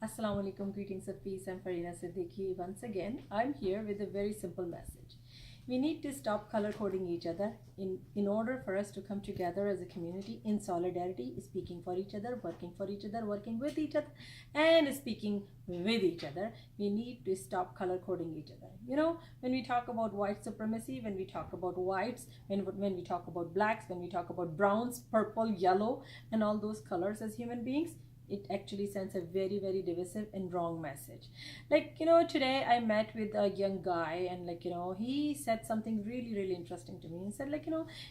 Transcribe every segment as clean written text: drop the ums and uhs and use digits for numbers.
Assalamualaikum, greetings of peace. I'm Farina Siddiqui. Once again, I'm here with a very simple message. We need to stop color coding each other in order for us to come together as a community in solidarity, speaking for each other, working with each other, and speaking with each other. We need to stop color coding each other. You know, when we talk about white supremacy, when we talk about whites, when we talk about blacks, when we talk about browns, purple, yellow, and all those colors as human beings, it actually sends a very, very divisive and wrong message. Today I met with a young guy, and he said something really, really interesting to me. He said,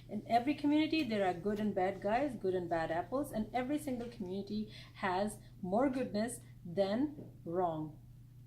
in every community there are good and bad guys, good and bad apples, and every single community has more goodness than wrong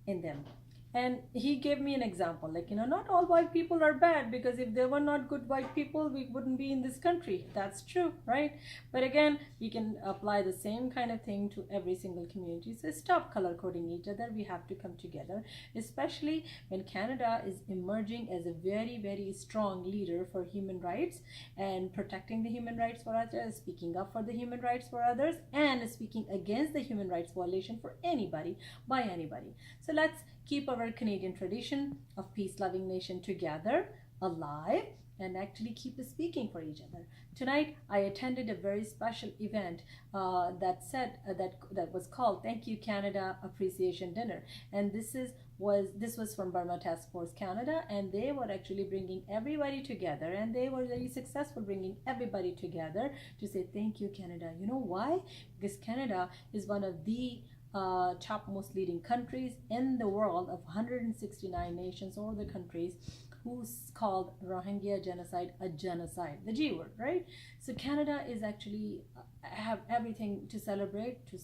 in them. And he gave me an example, not all white people are bad, because if there were not good white people, we wouldn't be in this country. That's true, right? But again, we can apply the same kind of thing to every single community. So stop color coding each other. We have to come together, especially when Canada is emerging as a very, very strong leader for human rights and protecting the human rights for others, speaking up for the human rights for others, and speaking against the human rights violation for anybody by anybody. So let's keep our Canadian tradition of peace-loving nation together, alive, and actually keep speaking for each other. Tonight, I attended a very special event that was called "Thank You Canada Appreciation Dinner," and this was from Burma Task Force Canada, and they were actually bringing everybody together, and they were very successful bringing everybody together to say thank you, Canada. You know why? Because Canada is one of the topmost leading countries in the world of 169 nations or the countries who's called Rohingya genocide a genocide, the G word, right? So Canada is actually have everything to celebrate to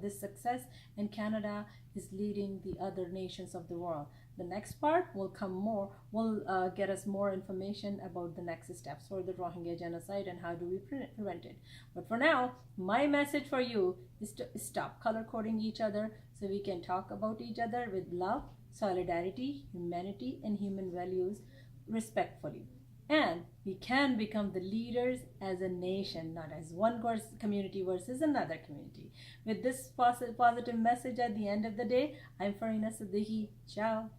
this success, and Canada is leading the other nations of the world. The next part will get us more information about the next steps for the Rohingya genocide and how do we prevent it. But for now, my message for you is to stop color coding each other so we can talk about each other with love, solidarity, humanity, and human values respectfully. And we can become the leaders as a nation, not as one community versus another community. With this positive message at the end of the day, I'm Farina Siddiqui. Ciao.